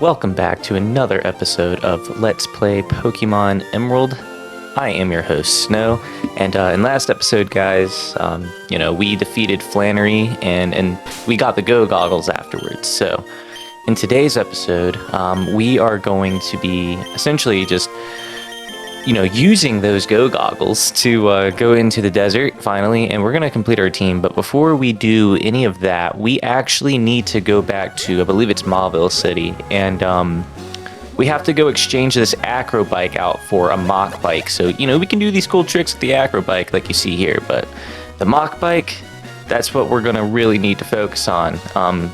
welcome back to another episode of Let's Play Pokemon Emerald. I am your host, Snow, and in last episode, guys, we defeated Flannery, and we got the Go Goggles afterwards. So, in today's episode, we are going to be essentially just, using those Go Goggles to go into the desert, finally, and we're going to complete our team. But before we do any of that, we actually need to go back to, I believe it's Mauville City, and we have to go exchange this acro bike out for a mock bike. So, we can do these cool tricks with the acro bike like you see here, but the mock bike, that's what we're going to really need to focus on.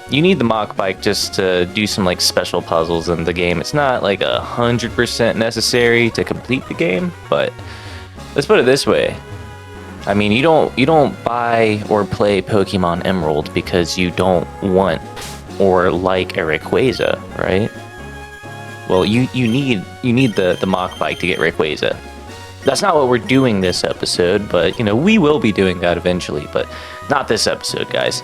You need the mock bike just to do some special puzzles in the game. It's not 100% necessary to complete the game, but let's put it this way. I mean, you don't buy or play Pokemon Emerald because you don't want or like a Rayquaza, right? Well, you need the mock bike to get Rayquaza. That's not what we're doing this episode, but we will be doing that eventually, but not this episode, guys.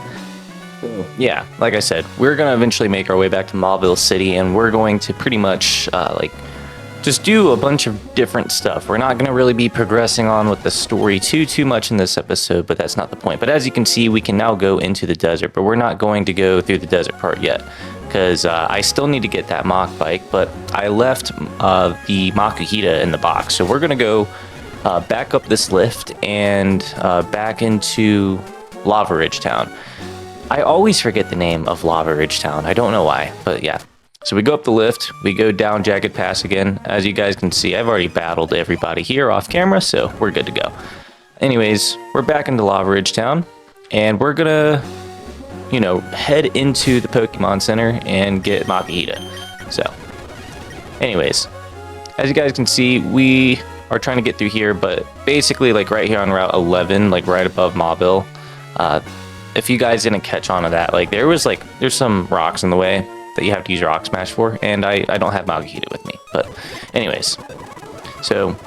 Yeah, like I said, we're gonna eventually make our way back to Mauville City, and we're going to pretty much just do a bunch of different stuff. We're not gonna really be progressing on with the story too much in this episode, but that's not the point. But as you can see, we can now go into the desert, but we're not going to go through the desert part yet, because I still need to get that mock bike, but I left the Makuhita in the box. So we're going to go back up this lift and back into Lava Ridge Town. I always forget the name of Lava Ridge Town. I don't know why, but yeah. So we go up the lift, we go down Jagged Pass again. As you guys can see, I've already battled everybody here off camera, so we're good to go. Anyways, we're back into Lava Ridge Town, and we're going to head into the Pokemon Center and get Makuhita. So, anyways, as you guys can see, we are trying to get through here, but basically, right here on Route 11, right above Mauville, if you guys didn't catch on to that, there's some rocks in the way that you have to use Rock Smash for, and I don't have Makuhita with me. But, anyways, so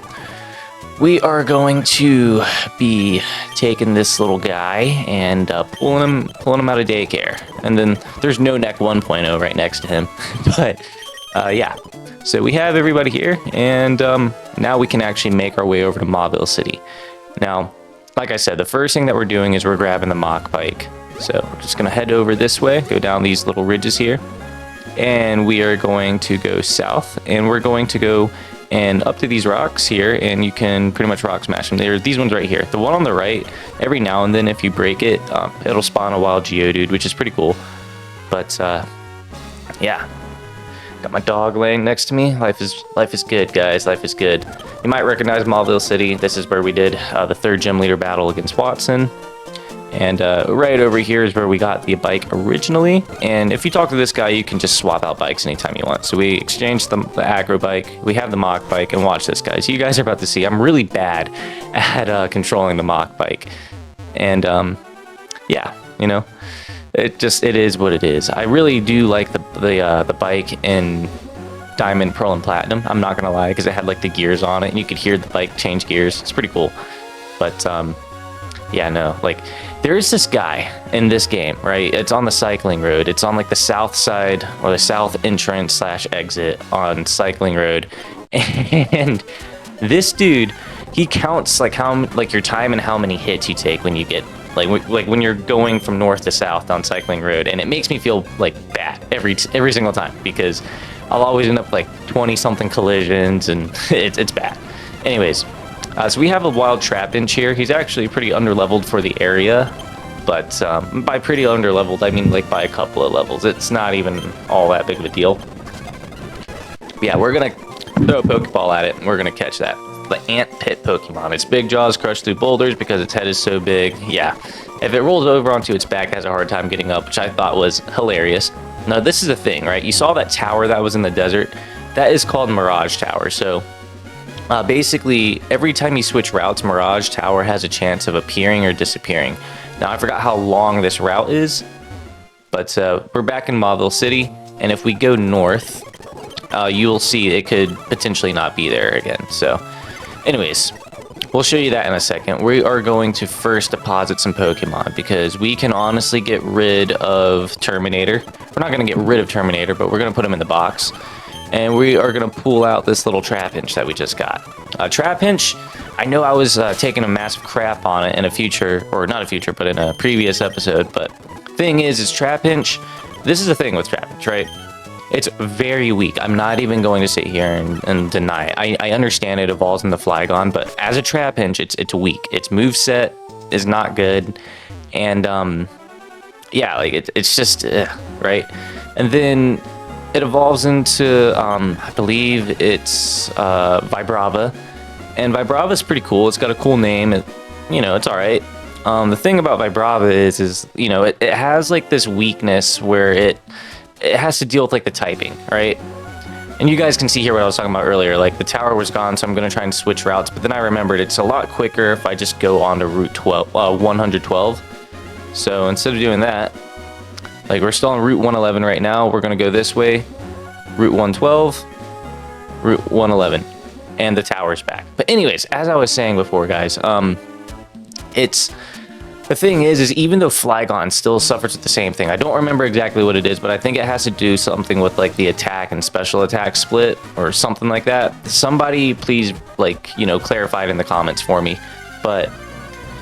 we are going to be taking this little guy and pulling him out of daycare. And then there's No Neck 1.0 right next to him. But yeah, so we have everybody here, and now we can actually make our way over to Mauville City. Now, like I said, the first thing that we're doing is we're grabbing the mock bike. So we're just gonna head over this way, go down these little ridges here, and we are going to go south, and we're going to go and up to these rocks here, and you can pretty much Rock Smash them. There's these ones right here. The one on the right, every now and then if you break it, it'll spawn a wild Geodude, which is pretty cool. But yeah, got my dog laying next to me. Life is good, guys. Life is good. You might recognize Mauville City. This is where we did the third gym leader battle against Watson. And right over here is where we got the bike originally. And if you talk to this guy, you can just swap out bikes anytime you want. So we exchanged the aggro bike. We have the mock bike, and watch this, guys. You guys are about to see. I'm really bad at controlling the mock bike. And yeah, it is what it is. I really do like the bike in Diamond, Pearl, and Platinum. I'm not gonna lie, because it had the gears on it, and you could hear the bike change gears. It's pretty cool. But yeah, no, there is this guy in this game, right? It's on the cycling road. It's on the south side, or the south entrance / exit on cycling road. And this dude, he counts your time and how many hits you take when you get when you're going from north to south on cycling road. And it makes me feel bad every single time, because I'll always end up 20 something collisions, and it's bad. Anyways, so we have a wild Trapinch here. He's actually pretty underleveled for the area, but by pretty underleveled, I mean by a couple of levels. It's not even all that big of a deal. But yeah, we're gonna throw a Pokeball at it, and we're gonna catch that. The Ant Pit Pokemon. Its big jaws crush through boulders because its head is so big. Yeah, if it rolls over onto its back, it has a hard time getting up, which I thought was hilarious. Now, this is the thing, right? You saw that tower that was in the desert? That is called Mirage Tower. So basically, every time you switch routes, Mirage Tower has a chance of appearing or disappearing. Now, I forgot how long this route is, but we're back in Mauville City, and if we go north, you'll see it could potentially not be there again. So, anyways, we'll show you that in a second. We are going to first deposit some Pokemon because we can honestly get rid of Terminator. We're not going to get rid of Terminator, but we're going to put him in the box. And we are going to pull out this little Trapinch that we just got. Trapinch, I know I was taking a massive crap on it in a future, or not a future, but in a previous episode. But thing is Trapinch, this is the thing with Trapinch, right? It's very weak. I'm not even going to sit here and deny it. I understand it evolves in the Flygon, but as a Trapinch, it's weak. Its moveset is not good. And, yeah, like, it's just, right? And then it evolves into, I believe it's Vibrava. And Vibrava is pretty cool. It's got a cool name. It's all right. The thing about Vibrava is it has, like, this weakness where it has to deal with, like, the typing, right? And you guys can see here what I was talking about earlier. Like, the tower was gone, so I'm going to try and switch routes. But then I remembered it's a lot quicker if I just go on to Route 112. So instead of doing that, like, we're still on Route 111 right now. We're going to go this way. Route 112, Route 111. And the tower's back. But anyways, as I was saying before, guys, the thing is even though Flygon still suffers with the same thing, I don't remember exactly what it is, but I think it has to do something with, like, the attack and special attack split or something like that. Somebody please, like, clarify it in the comments for me. But,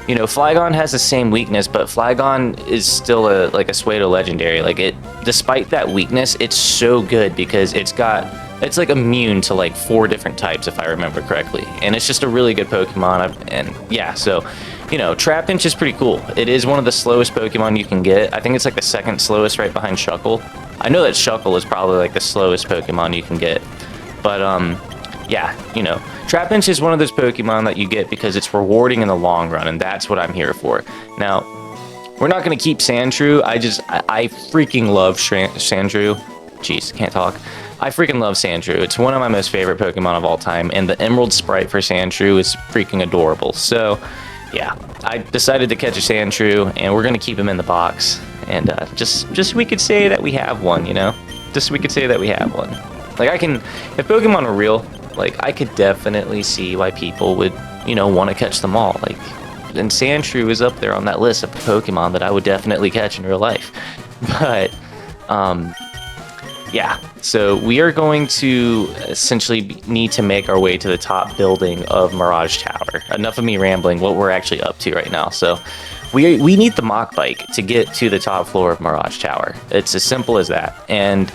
Flygon has the same weakness, but Flygon is still a Pseudo legendary. Like, despite that weakness, it's so good because it's like immune to like 4 different types, if I remember correctly. And it's just a really good Pokemon. And yeah, so, Trapinch is pretty cool. It is one of the slowest Pokemon you can get. I think it's like the second slowest right behind Shuckle. I know that Shuckle is probably like the slowest Pokemon you can get. But, yeah, Trapinch is one of those Pokemon that you get because it's rewarding in the long run, and that's what I'm here for. Now, we're not going to keep Sandshrew. I freaking love Sandshrew. Jeez, can't talk. I freaking love Sandshrew. It's one of my most favorite Pokemon of all time, and the Emerald sprite for Sandshrew is freaking adorable. So, yeah, I decided to catch a Sandshrew, and we're going to keep him in the box. And just we could say that we have one, Just we could say that we have one. Like, if Pokemon were real, like, I could definitely see why people would, want to catch them all. Like, and Sandshrew is up there on that list of Pokemon that I would definitely catch in real life. But, yeah, so we are going to essentially need to make our way to the top building of Mirage Tower. Enough of me rambling what we're actually up to right now. So we need the Mach Bike to get to the top floor of Mirage Tower. It's as simple as that. And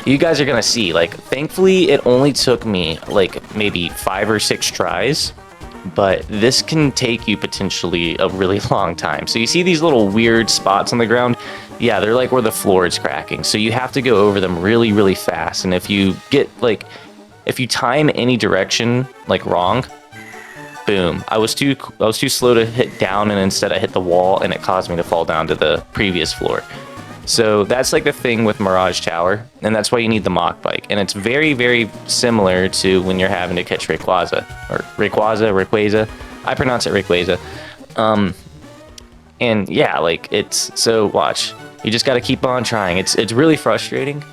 you guys are going to see, like, thankfully it only took me like maybe 5 or 6 tries. But this can take you potentially a really long time. So you see these little weird spots on the ground? Yeah, they're like where the floor is cracking. So you have to go over them really, really fast. And if you get, like, if you time any direction, like, wrong, boom. I was too slow to hit down, and instead I hit the wall, and it caused me to fall down to the previous floor. So that's like the thing with Mirage Tower, and that's why you need the Mach Bike. And it's very, very similar to when you're having to catch Rayquaza. Rayquaza. I pronounce it Rayquaza. And yeah, like, so watch. You just gotta keep on trying. It's really frustrating.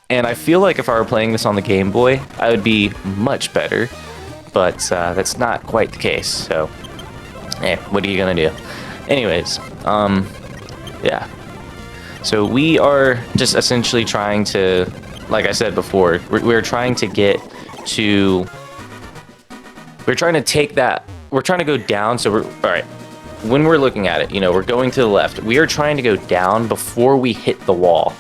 And I feel like if I were playing this on the Game Boy, I would be much better. But that's not quite the case, so what are you gonna do? Anyways, yeah. So we are just essentially trying to, like I said before, we're trying to get to, we're trying to take that, we're trying to go down, so all right, when we're looking at it, we're going to the left. We are trying to go down before we hit the wall,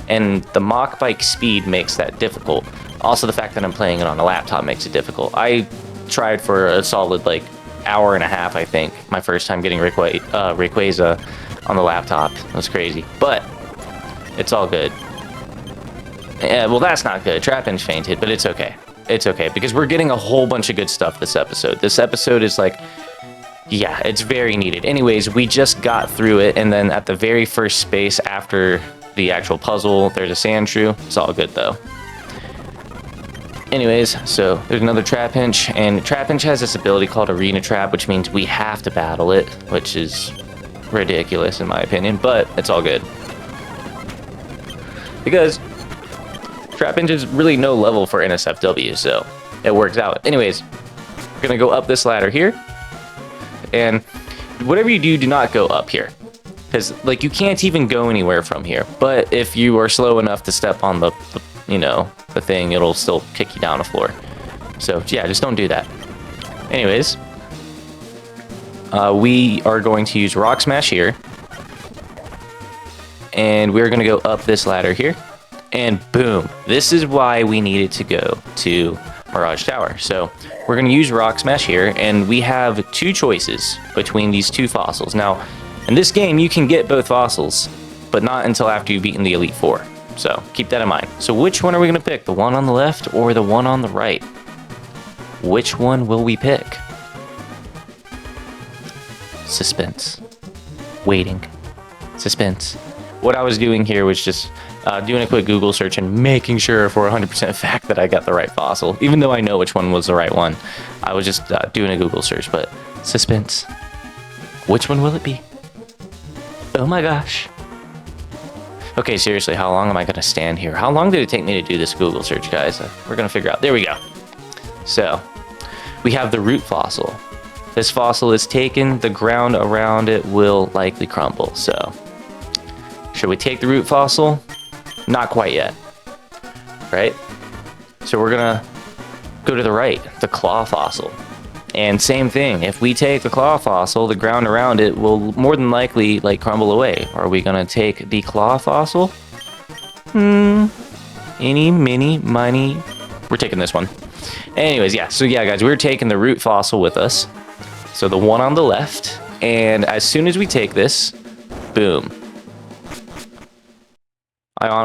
and the Mach Bike speed makes that difficult. Also, the fact that I'm playing it on a laptop makes it difficult. I tried for a solid, like, hour and a half, I think, my first time getting Rayquaza on the laptop. It was crazy, but it's all good. Yeah, well, that's not good. Trapinch fainted, but it's okay. It's okay, because we're getting a whole bunch of good stuff this episode. This episode is like, yeah, it's very needed. Anyways, we just got through it, and then at the very first space after the actual puzzle, there's a Sandshrew. It's all good, though. Anyways, so there's another Trapinch, and Trapinch has this ability called Arena Trap, which means we have to battle it, which is ridiculous in my opinion, but it's all good. Because Trapinch is really no level for NSFW, so it works out. Anyways, We're gonna go up this ladder here. And whatever you do, do not go up here. Because, like, you can't even go anywhere from here. But if you are slow enough to step on the thing, it'll still kick you down the floor. So, yeah, just don't do that. Anyways, we are going to use Rock Smash here. And we're going to go up this ladder here. And boom. This is why we needed to go to Mirage Tower. So, we're going to use Rock Smash here. And we have two choices between these two fossils. Now, in this game, you can get both fossils, but not until after you've beaten the Elite Four. So, keep that in mind. So, which one are we going to pick? The one on the left or the one on the right? Which one will we pick? Suspense. Waiting. Suspense. What I was doing here was just doing a quick Google search and making sure for 100% fact that I got the right fossil. Even though I know which one was the right one. I was just doing a Google search, but suspense. Which one will it be? Oh my gosh. Okay, seriously, how long am I going to stand here? How long did it take me to do this Google search, guys? We're going to figure out. There we go. So, we have the root fossil. This fossil is taken. The ground around it will likely crumble. So, should we take the root fossil? Not quite yet. Right? So, we're going to go to the right, the claw fossil. And same thing, if we take the claw fossil, the ground around it will more than likely like crumble away. Are we gonna take the claw fossil? Eeny, miny, miny. We're taking this one. Anyways, yeah, so yeah, guys, we're taking the root fossil with us. So the one on the left, and as soon as we take this, boom.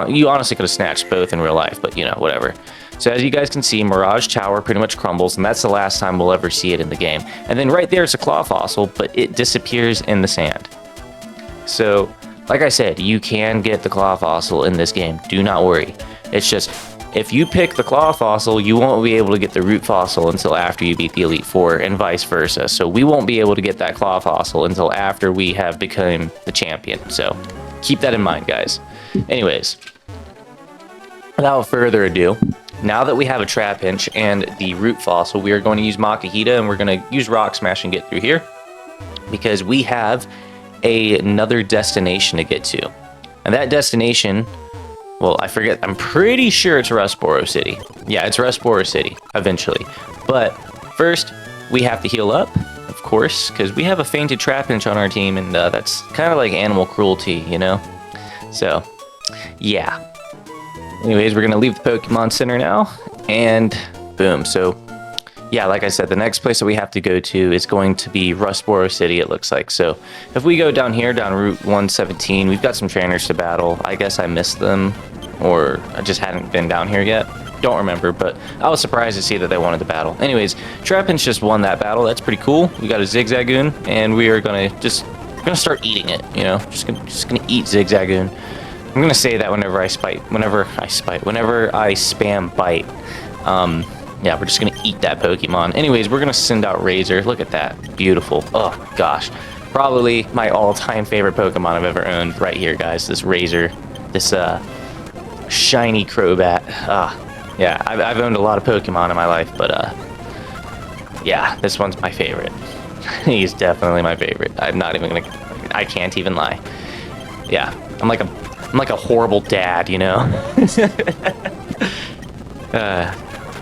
You honestly could have snatched both in real life, but you know, whatever. So as you guys can see, Mirage Tower pretty much crumbles, and that's the last time we'll ever see it in the game. And then right there is a claw fossil, but it disappears in the sand. So, like I said, you can get the claw fossil in this game. Do not worry. It's just, if you pick the claw fossil, you won't be able to get the root fossil until after you beat the Elite Four, and vice versa. So we won't be able to get that claw fossil until after we have become the champion. So keep that in mind, guys. Anyways, without further ado, now that we have a Trapinch and the root fossil, we are going to use Makihita, and we're going to use Rock Smash and get through here. Because we have another destination to get to. And that destination, well, I forget, I'm pretty sure it's Rustboro City. Yeah, it's Rustboro City, eventually. But first, we have to heal up, of course, because we have a fainted Trapinch on our team, and that's kind of like animal cruelty, you know? So, yeah. Anyways, we're going to leave the Pokemon Center now, and boom. So, yeah, like I said, the next place that we have to go to is going to be Rustboro City, it looks like. So, if we go down here, down Route 117, we've got some trainers to battle. I guess I missed them, or I just hadn't been down here yet. Don't remember, but I was surprised to see that they wanted to battle. Anyways, Trapinch just won that battle. That's pretty cool. We got a Zigzagoon, and we are going to start eating it, you know? Just gonna eat Zigzagoon. I'm gonna say that whenever I spam bite. Yeah, we're just gonna eat that Pokemon. Anyways, we're gonna send out Razor. Look at that, beautiful. Oh gosh, probably my all-time favorite Pokemon I've ever owned. Right here, guys. This Razor, this shiny Crobat. Yeah, I've owned a lot of Pokemon in my life, but yeah, this one's my favorite. He's definitely my favorite. I'm not even gonna. I can't even lie. Yeah, I'm like a horrible dad, you know?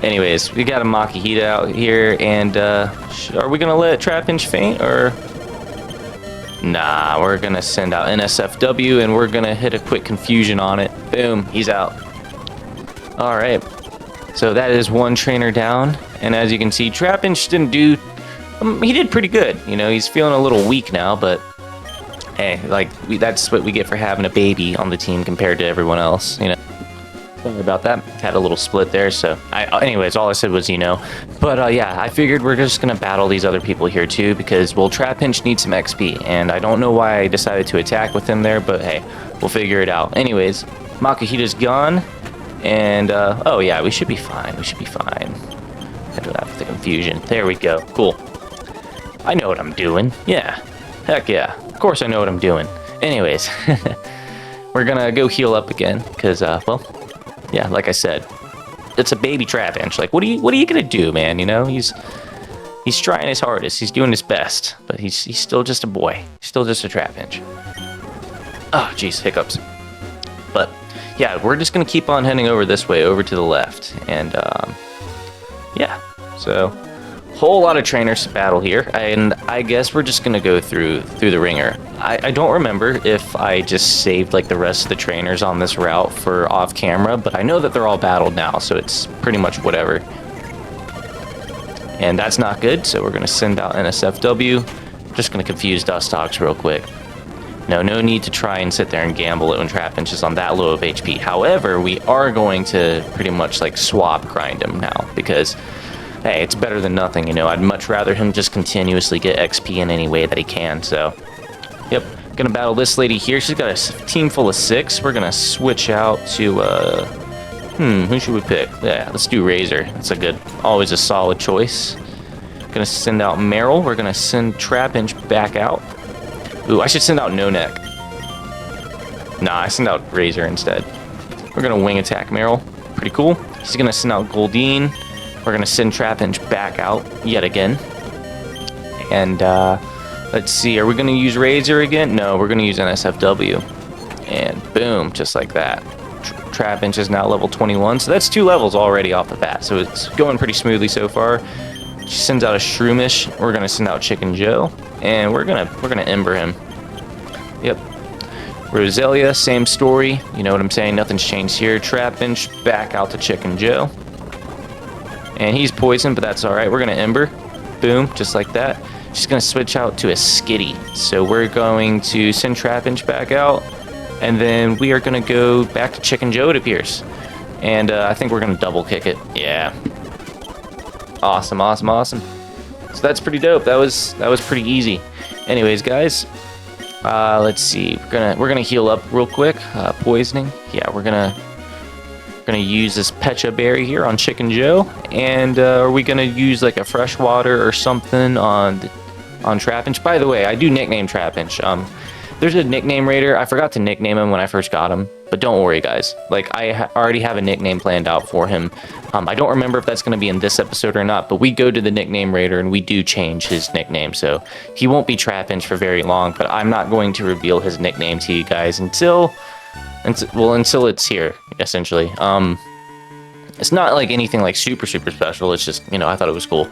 Anyways, we got a Makihita out here, and are we gonna let Trapinch faint, or? Nah, we're gonna send out NSFW, and we're gonna hit a quick confusion on it. Boom, he's out. Alright, so that is one trainer down, and as you can see, Trapinch didn't do... he did pretty good, you know, he's feeling a little weak now, but... hey, like, that's what we get for having a baby on the team compared to everyone else, you know. Sorry about that. Had a little split there, so... anyways, all I said was, you know. But, yeah, I figured we're just gonna battle these other people here, too, because, well, Trapinch needs some XP, and I don't know why I decided to attack with him there, but, hey, we'll figure it out. Anyways, Makihita's gone, and, oh, yeah, we should be fine. We should be fine. Had to have the confusion. There we go. Cool. I know what I'm doing. Yeah. Heck yeah. Of course I know what I'm doing. Anyways, we're gonna go heal up again, because, well, yeah, like I said, it's a baby Trapinch. Like, what are you gonna do, man? You know, he's He's trying his hardest. He's doing his best, but he's still just a boy. He's still just a Trapinch. Oh, jeez, hiccups. But yeah, we're just gonna keep on heading over this way, over to the left, and yeah. So whole lot of trainers to battle here, and I guess we're just gonna go through the ringer. I don't remember if I just saved like the rest of the trainers on this route for off camera, but I know that they're all battled now, so it's pretty much whatever. And that's not good, so we're gonna send out NSFW. Just gonna confuse Dustox real quick. No need to try and sit there and gamble it when Trapinch is on that low of HP. However, we are going to pretty much like swap grind him now, because hey, it's better than nothing, you know. I'd much rather him just continuously get XP in any way that he can, so. Yep, gonna battle this lady here. She's got a team full of 6. We're gonna switch out to, who should we pick? Yeah, let's do Razor. That's always a solid choice. Gonna send out Meryl. We're gonna send Trapinch back out. Ooh, I should send out No Neck. Nah, I send out Razor instead. We're gonna wing attack Meryl. Pretty cool. She's gonna send out Goldeen. We're gonna send Trapinch back out yet again. And let's see, are we gonna use Razor again? No, we're gonna use NSFW. And boom, just like that. Trapinch is now level 21, so that's 2 levels already off the bat. So it's going pretty smoothly so far. She sends out a Shroomish. We're gonna send out Chicken Joe, and we're gonna Ember him. Yep. Roselia, same story. You know what I'm saying? Nothing's changed here. Trapinch back out to Chicken Joe. And he's poisoned, but that's alright. We're going to Ember. Boom, just like that. She's going to switch out to a Skitty. So we're going to send Trapinch back out. And then we are going to go back to Chicken Joe, it appears. And I think we're going to double kick it. Yeah. Awesome. So that's pretty dope. That was pretty easy. Anyways, guys. Let's see. We're gonna heal up real quick. Poisoning. Yeah, we're gonna use this Pecha Berry here on Chicken Joe, and are we gonna use like a freshwater or something on Trapinch? By the way, I do nickname Trapinch. There's a nickname raider. I forgot to nickname him when I first got him, but don't worry, guys. Like I already have a nickname planned out for him. I don't remember if that's gonna be in this episode or not, but we go to the nickname raider and we do change his nickname, so he won't be Trapinch for very long. But I'm not going to reveal his nickname to you guys until it's here, essentially. It's not like anything like super special. It's just, I thought it was cool.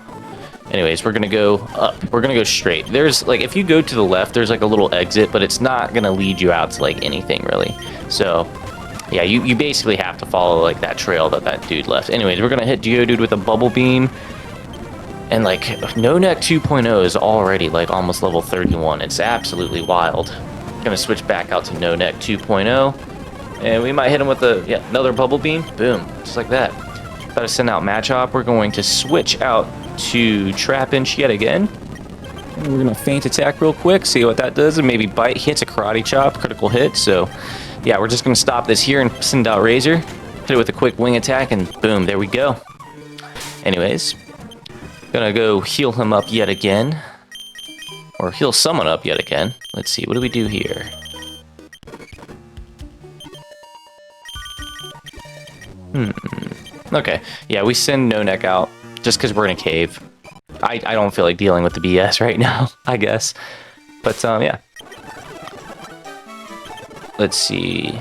Anyways, we're gonna go up. We're gonna go straight. There's like, if you go to the left, there's like a little exit, but it's not gonna lead you out to like anything really. So yeah, you basically have to follow like that trail that dude left. Anyways, we're gonna hit Geodude with a Bubble Beam. And like, No Neck 2.0 is already like almost level 31. It's absolutely wild. Gonna switch back out to No Neck 2.0. And we might hit him with another Bubble Beam. Boom, just like that. About to send out Machop. We're going to switch out to Trapinch yet again. And we're gonna feint attack real quick, see what that does, and maybe bite. Hits a Karate Chop, critical hit. So yeah, we're just gonna stop this here and send out Razor. Hit it with a quick wing attack, and boom, there we go. Anyways, gonna go heal him up yet again. Or heal someone up yet again. Let's see, what do we do here? Okay, yeah, we send No Neck out just because we're in a cave. I don't feel like dealing with the BS right now, I guess. But, yeah. Let's see.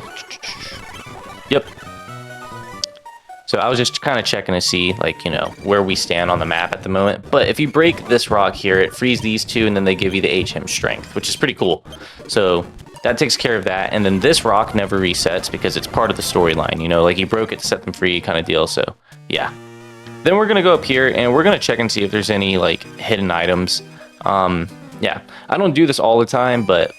Yep. So I was just kind of checking to see, like, where we stand on the map at the moment. But if you break this rock here, it frees these two, and then they give you the HM strength, which is pretty cool. So that takes care of that. And then this rock never resets because it's part of the storyline, like you broke it to set them free kind of deal. So yeah. Then we're going to go up here and we're going to check and see if there's any like hidden items. Yeah, I don't do this all the time, but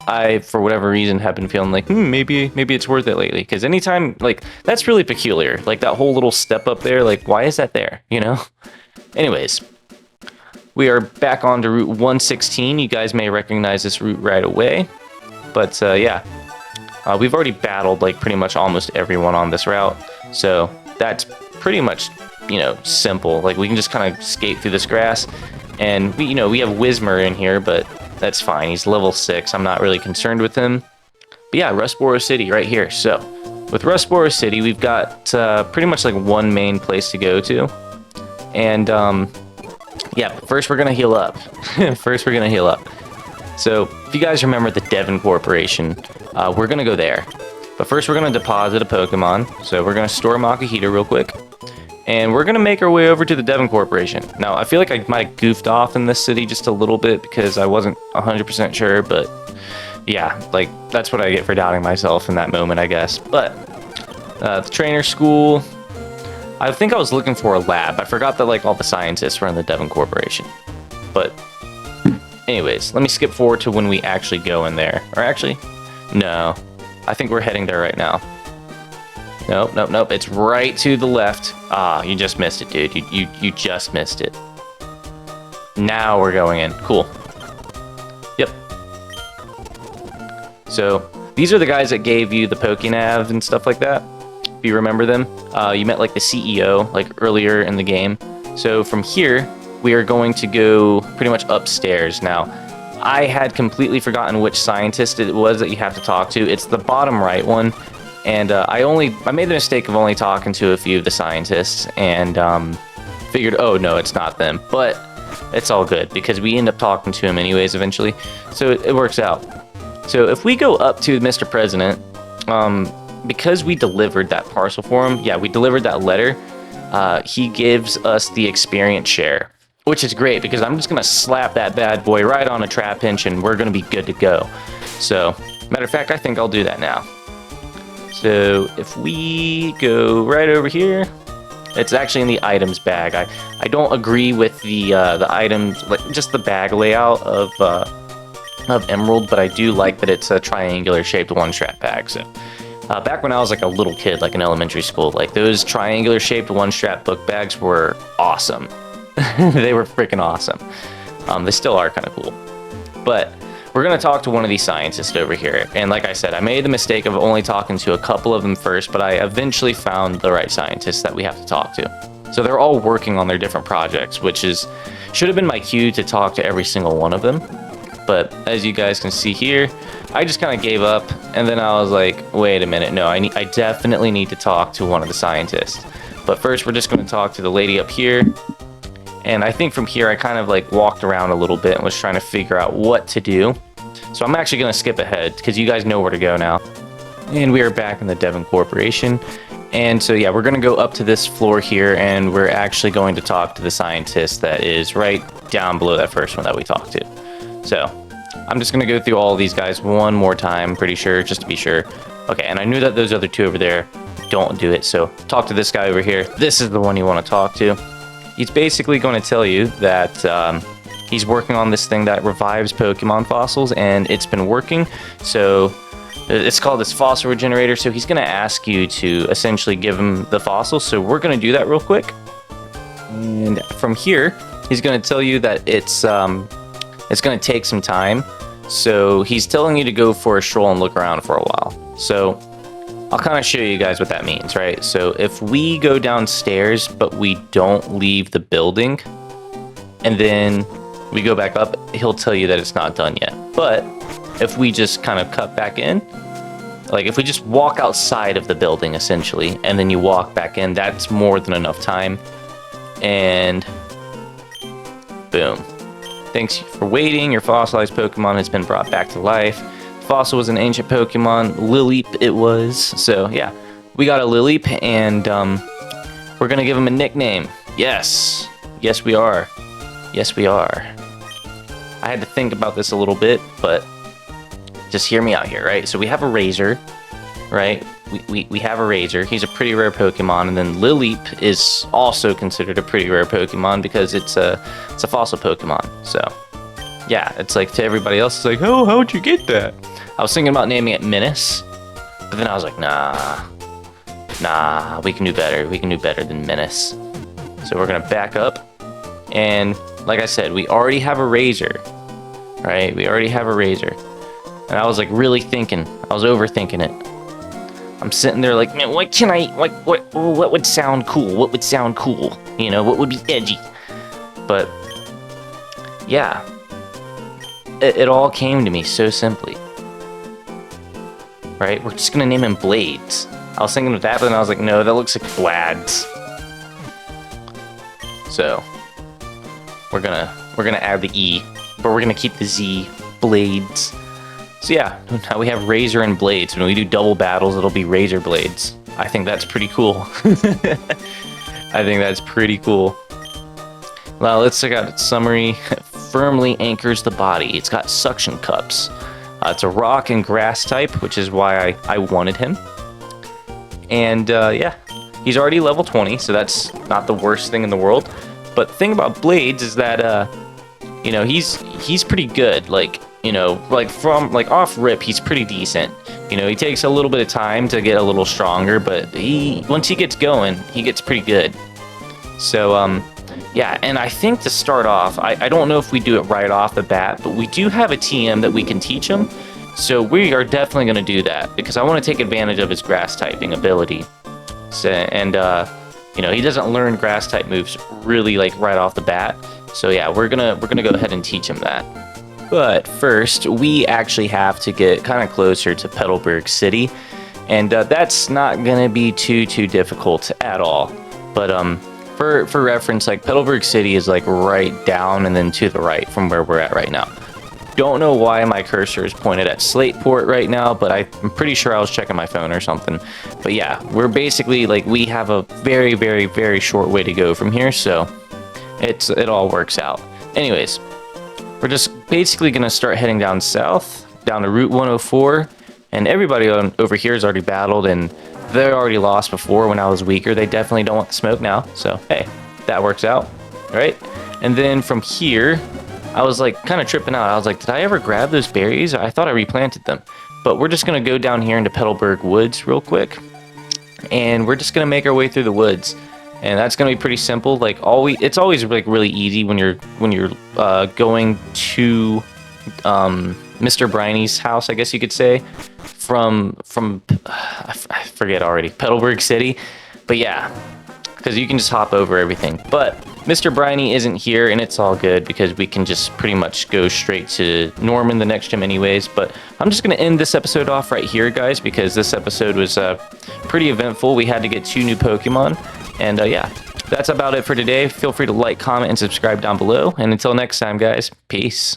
I, for whatever reason, have been feeling like, maybe it's worth it lately. Because anytime, like, that's really peculiar. Like that whole little step up there, like, why is that there, Anyways, we are back on to Route 116. You guys may recognize this route right away. But yeah, we've already battled like pretty much almost everyone on this route. So that's pretty much, simple. Like we can just kind of skate through this grass. And we have Whismur in here, but that's fine. He's level 6. I'm not really concerned with him. But yeah, Rustboro City right here. So with Rustboro City, we've got pretty much like one main place to go to. And Yeah, but first we're gonna heal up. First we're gonna heal up. So, if you guys remember the Devon Corporation, we're gonna go there. But first we're gonna deposit a Pokemon. So we're gonna store Makahita real quick. And we're gonna make our way over to the Devon Corporation. Now, I feel like I might have goofed off in this city just a little bit because I wasn't 100% sure, but yeah, like, that's what I get for doubting myself in that moment, I guess. But, the trainer school, I think I was looking for a lab. I forgot that, like, all the scientists were in the Devon Corporation. But, anyways, let me skip forward to when we actually go in there. Or actually, no, I think we're heading there right now. Nope, nope, nope. It's right to the left. Ah, you just missed it, dude. You just missed it. Now we're going in. Cool. Yep. So, these are the guys that gave you the Pokénav and stuff like that. If you remember them. You met, like, the CEO, like, earlier in the game. So, from here, we are going to go pretty much upstairs. Now, I had completely forgotten which scientist it was that you have to talk to. It's the bottom right one. And I made the mistake of only talking to a few of the scientists and figured, oh no, it's not them. But it's all good because we end up talking to him anyways eventually. So it works out. So if we go up to Mr. President, because we delivered that parcel for him, yeah, we delivered that letter, he gives us the experience share, which is great because I'm just going to slap that bad boy right on a Trapinch and we're going to be good to go. So, matter of fact, I think I'll do that now. So if we go right over here, it's actually in the items bag. I don't agree with the items, like just the bag layout of Emerald, but I do like that it's a triangular shaped one-strap bag. So back when I was like a little kid, like in elementary school, like those triangular shaped one-strap book bags were awesome. They were freaking awesome. They still are kind of cool. But we're going to talk to one of these scientists over here. And like I said, I made the mistake of only talking to a couple of them first, but I eventually found the right scientists that we have to talk to. So they're all working on their different projects, which should have been my cue to talk to every single one of them. But as you guys can see here, I just kind of gave up. And then I was like, wait a minute. No, I definitely need to talk to one of the scientists. But first, we're just going to talk to the lady up here. And I think from here, I kind of like walked around a little bit and was trying to figure out what to do. So I'm actually going to skip ahead because you guys know where to go now. And we are back in the Devon Corporation. And so, yeah, we're going to go up to this floor here and we're actually going to talk to the scientist that is right down below that first one that we talked to. So I'm just going to go through all of these guys one more time, pretty sure, just to be sure. Okay, and I knew that those other two over there don't do it. So talk to this guy over here. This is the one you want to talk to. He's basically going to tell you that he's working on this thing that revives Pokemon fossils, and it's been working. So it's called this fossil regenerator. So he's going to ask you to essentially give him the fossils. So we're going to do that real quick. And from here, he's going to tell you that it's going to take some time. So he's telling you to go for a stroll and look around for a while. So I'll kind of show you guys what that means, right? So if we go downstairs, but we don't leave the building, and then we go back up, he'll tell you that it's not done yet. But if we just kind of cut back in, like if we just walk outside of the building, essentially, and then you walk back in, that's more than enough time. And boom. Thanks for waiting. Your fossilized Pokemon has been brought back to life. Fossil was an ancient Pokemon. Lileep it was. So yeah, we got a Lileep, and we're gonna give him a nickname. Yes, yes we are. Yes we are. I had to think about this a little bit, but just hear me out here, right? So we have a Razor, right? We have a Razor. He's a pretty rare Pokemon, and then Lileep is also considered a pretty rare Pokemon because it's a fossil Pokemon. So yeah, it's like to everybody else, it's like, oh, how'd you get that? I was thinking about naming it Menace, but then I was like, nah, we can do better. We can do better than Menace. So we're gonna back up, and like I said, we already have a Razor, right? We already have a Razor, and I was like really thinking. I was overthinking it. I'm sitting there like, man, what would sound cool? What would sound cool? You know, what would be edgy? But yeah, it all came to me so simply. Right? We're just gonna name him Blades. I was thinking of that, but then I was like, no, that looks like Blads. So, we're gonna add the E, but we're gonna keep the Z, blades. So yeah, now we have razor and blades. When we do double battles, it'll be razor blades. I think that's pretty cool. I think that's pretty cool. Now let's check out its summary. Firmly anchors the body. It's got suction cups. It's a rock and grass type, which is why I wanted him. And yeah, he's already level 20, so that's not the worst thing in the world. But the thing about blades is that, you know, he's pretty good. Like, you know, from off rip, he's pretty decent. You know, he takes a little bit of time to get a little stronger, but once he gets going, he gets pretty good. So, yeah, and I think to start off, I don't know if we do it right off the bat, but we do have a TM that we can teach him. So we are definitely going to do that because I want to take advantage of his grass typing ability. So, and, you know, he doesn't learn grass type moves really like right off the bat. So yeah, we're gonna go ahead and teach him that. But first, we actually have to get kind of closer to Petalburg City, and that's not gonna be too difficult at all. But for reference, like Petalburg City is like right down and then to the right from where we're at right now. Don't know why my cursor is pointed at Slateport right now, but I'm pretty sure I was checking my phone or something. But yeah, we're basically like we have a very short way to go from here, so it all works out. Anyways, we're just basically gonna start heading down south, down to Route 104, and everybody over here has already battled, and they already lost before when I was weaker. They definitely don't want the smoke now, so hey, that works out, right? And then from here, I was like kind of tripping out. I was like, did I ever grab those berries? I thought I replanted them. But we're just gonna go down here into Petalburg Woods real quick, and we're just gonna make our way through the woods. And that's gonna be pretty simple. Like it's always like really easy when you're going to Mr. Briney's house, I guess you could say, from I forget already, Petalburg City. But yeah, because you can just hop over everything. But Mr. Briney isn't here, and it's all good because we can just pretty much go straight to Norman, the next gym anyways. But I'm just going to end this episode off right here, guys, because this episode was pretty eventful. We had to get 2 new Pokemon. And yeah, that's about it for today. Feel free to like, comment, and subscribe down below. And until next time, guys, peace.